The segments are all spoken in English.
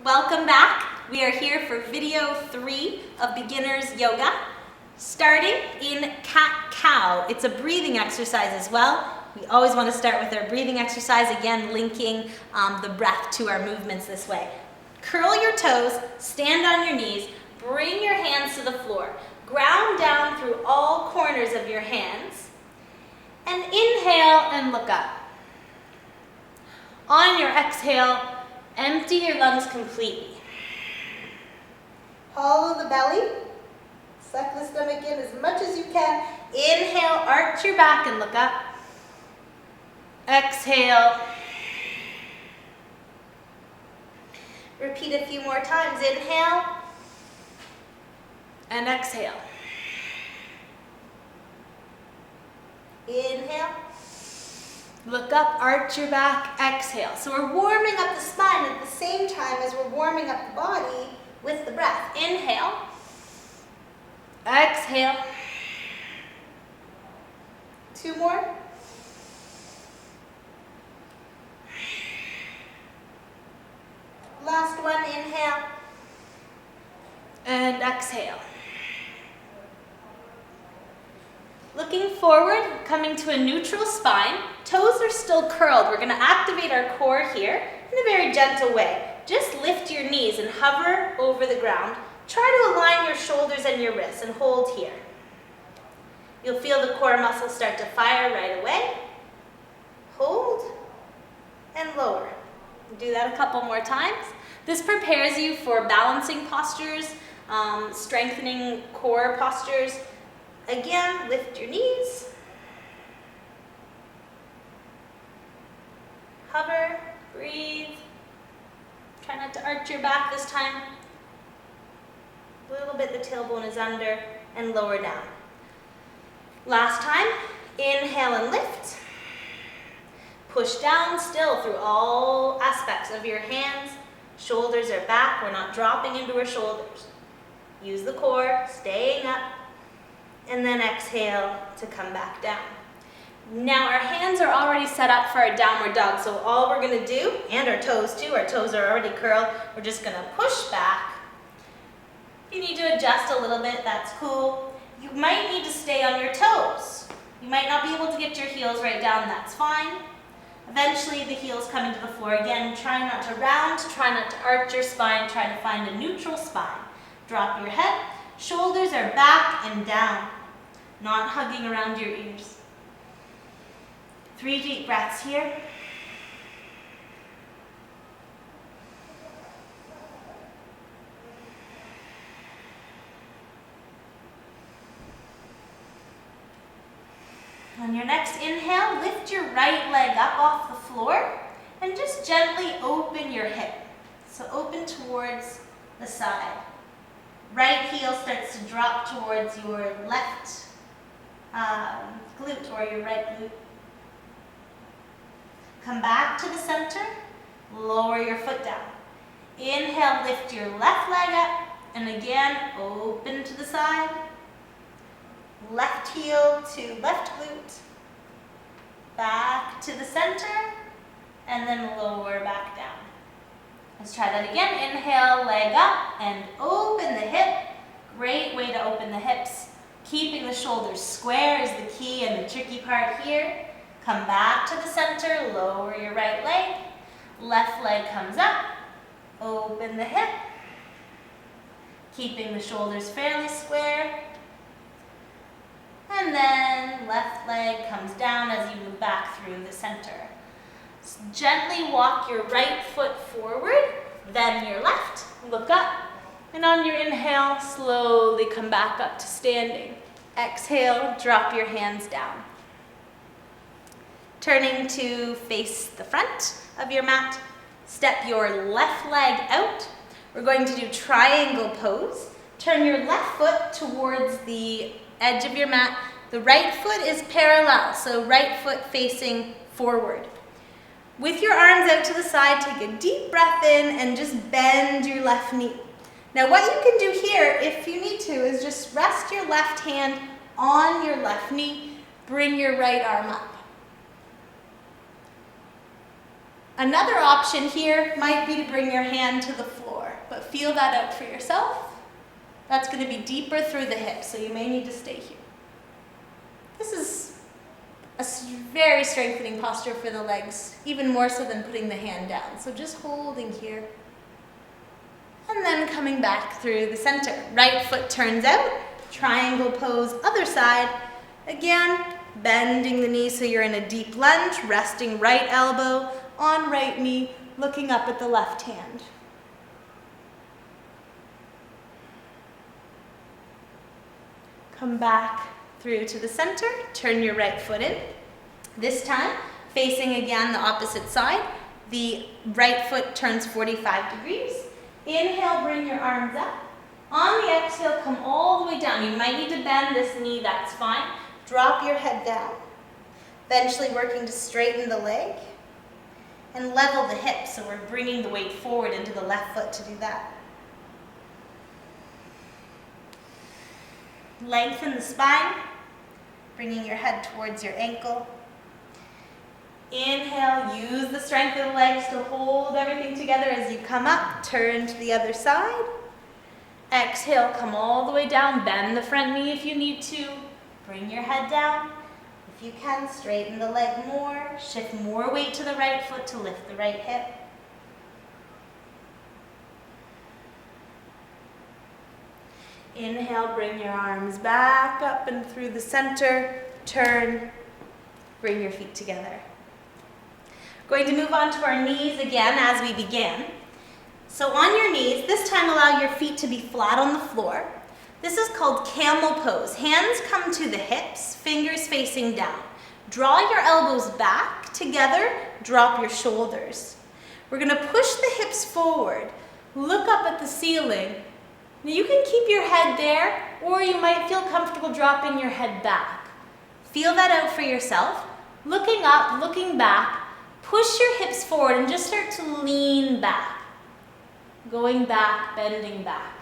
Welcome back. We are here for video 3 of beginners yoga, starting in cat-cow. It's a breathing exercise as well. We always want to start with our breathing exercise, again linking the breath to our movements this way. Curl your toes, stand on your knees, bring your hands to the floor. Ground down through all corners of your hands, and inhale and look up. On your exhale, empty your lungs completely. Hollow the belly, suck the stomach in as much as you can. Inhale, arch your back and look up. Exhale. Repeat a few more times. Inhale and exhale. Inhale. Look up, arch your back, exhale. So we're warming up the spine at the same time as we're warming up the body with the breath. Inhale. Exhale. 2 more. Last one, inhale. And exhale. Looking forward, coming to a neutral spine. Toes are still curled. We're going to activate our core here in a very gentle way. Just lift your knees and hover over the ground. Try to align your shoulders and your wrists and hold here. You'll feel the core muscles start to fire right away. Hold and lower. Do that a couple more times. This prepares you for balancing postures, strengthening core postures. Again, lift your knees. Hover, breathe. Try not to arch your back this time. A little bit the tailbone is under, and lower down. Last time, inhale and lift. Push down still through all aspects of your hands. Shoulders are back, we're not dropping into our shoulders. Use the core, staying up. And then exhale to come back down. Now our hands are already set up for a downward dog, so all we're going to do, and our toes too, our toes are already curled, we're just going to push back. If you need to adjust a little bit, that's cool. You might need to stay on your toes. You might not be able to get your heels right down, that's fine. Eventually the heels come into the floor again. Try not to round, try not to arch your spine, try to find a neutral spine. Drop your head. Shoulders are back and down, not hugging around your ears. 3 deep breaths here. On your next inhale, lift your right leg up off the floor and just gently open your hip. So open towards the side. Right heel starts to drop towards your left glute or your right glute. Come back to the center, lower your foot down. Inhale, lift your left leg up, and again, open to the side. Left heel to left glute. Back to the center, and then lower back down. Let's try that again. Inhale, leg up, and open the hip. Great way to open the hips. Keeping the shoulders square is the key and the tricky part here. Come back to the center, lower your right leg. Left leg comes up, open the hip. Keeping the shoulders fairly square. And then left leg comes down as you move back through the center. Gently walk your right foot forward, then your left, look up, and on your inhale, slowly come back up to standing. Exhale, drop your hands down. Turning to face the front of your mat, step your left leg out. We're going to do triangle pose. Turn your left foot towards the edge of your mat. The right foot is parallel, so right foot facing forward. With your arms out to the side, take a deep breath in and just bend your left knee. Now what you can do here, if you need to, is just rest your left hand on your left knee, bring your right arm up. Another option here might be to bring your hand to the floor, but feel that out for yourself. That's going to be deeper through the hips, so you may need to stay here. This is a very strengthening posture for the legs, even more so than putting the hand down. So just holding here. And then coming back through the center. Right foot turns out, triangle pose, other side. Again, bending the knee so you're in a deep lunge, resting right elbow on right knee, looking up at the left hand. Come back through to the center, turn your right foot in. This time, facing again the opposite side, the right foot turns 45 degrees. Inhale, bring your arms up. On the exhale, come all the way down. You might need to bend this knee, that's fine. Drop your head down. Eventually working to straighten the leg and level the hips, so we're bringing the weight forward into the left foot to do that. Lengthen the spine, bringing your head towards your ankle. Inhale, use the strength of the legs to hold everything together as you come up, turn to the other side. Exhale, come all the way down, bend the front knee if you need to. Bring your head down. If you can, straighten the leg more, shift more weight to the right foot to lift the right hip. Inhale, bring your arms back up and through the center, turn, bring your feet together. Going to move on to our knees again as we begin. So on your knees, this time allow your feet to be flat on the floor. This is called camel pose. Hands come to the hips, fingers facing down. Draw your elbows back together, drop your shoulders. We're going to push the hips forward, look up at the ceiling. Now you can keep your head there, or you might feel comfortable dropping your head back. Feel that out for yourself. Looking up, looking back, push your hips forward and just start to lean back. Going back, bending back.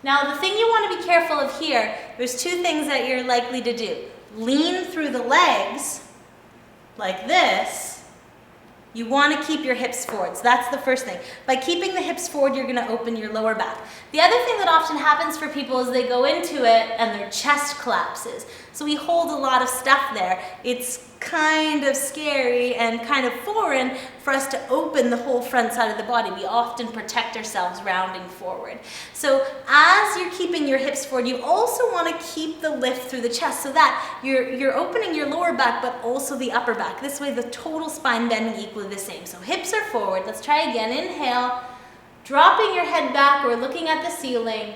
Now the thing you want to be careful of here, there's two things that you're likely to do. Lean through the legs, like this. You want to keep your hips forward, so that's the first thing. By keeping the hips forward, you're going to open your lower back. The other thing that often happens for people is they go into it and their chest collapses. So we hold a lot of stuff there. It's kind of scary and kind of foreign for us to open the whole front side of the body. We often protect ourselves rounding forward. So as you're keeping your hips forward, you also want to keep the lift through the chest so that you're opening your lower back but also the upper back. This way the total spine bending equally the same. So hips are forward. Let's try again. Inhale, dropping your head back or looking at the ceiling.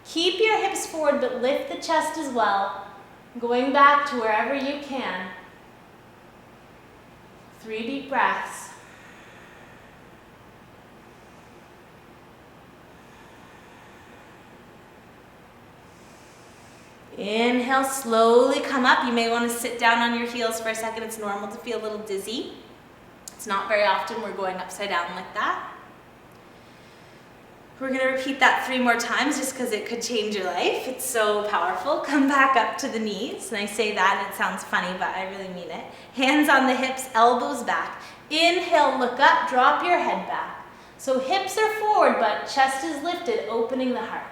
Keep your hips forward but lift the chest as well. Going back to wherever you can. 3 deep breaths. Inhale, slowly come up. You may want to sit down on your heels for a second. It's normal to feel a little dizzy. It's not very often we're going upside down like that. We're going to repeat that 3 more times just because it could change your life. It's so powerful. Come back up to the knees. And I say that and it sounds funny, but I really mean it. Hands on the hips, elbows back. Inhale, look up, drop your head back. So hips are forward, but chest is lifted, opening the heart.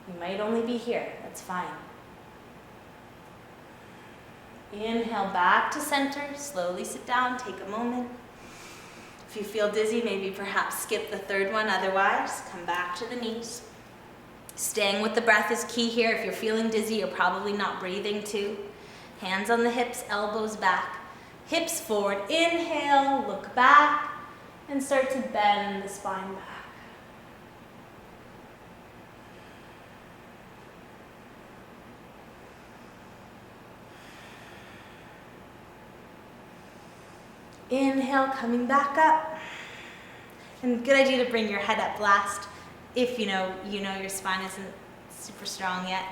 You might only be here, that's fine. Inhale back to center, slowly sit down, take a moment. If you feel dizzy, maybe perhaps skip the 3rd one, otherwise come back to the knees. Staying with the breath is key here. If you're feeling dizzy, you're probably not breathing too. Hands on the hips, elbows back, hips forward. Inhale, look back, and start to bend the spine back. Inhale, coming back up. And good idea to bring your head up last if you know your spine isn't super strong yet.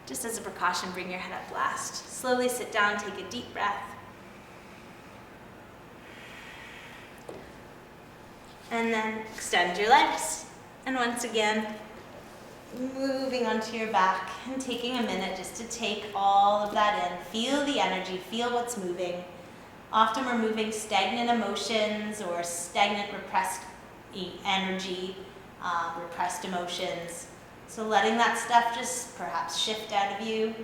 Just as a precaution, bring your head up last. Slowly sit down, take a deep breath. And then extend your legs. And once again, moving onto your back and taking a minute just to take all of that in. Feel the energy, feel what's moving. Often we're moving stagnant emotions or stagnant repressed energy, repressed emotions. So letting that stuff just perhaps shift out of you,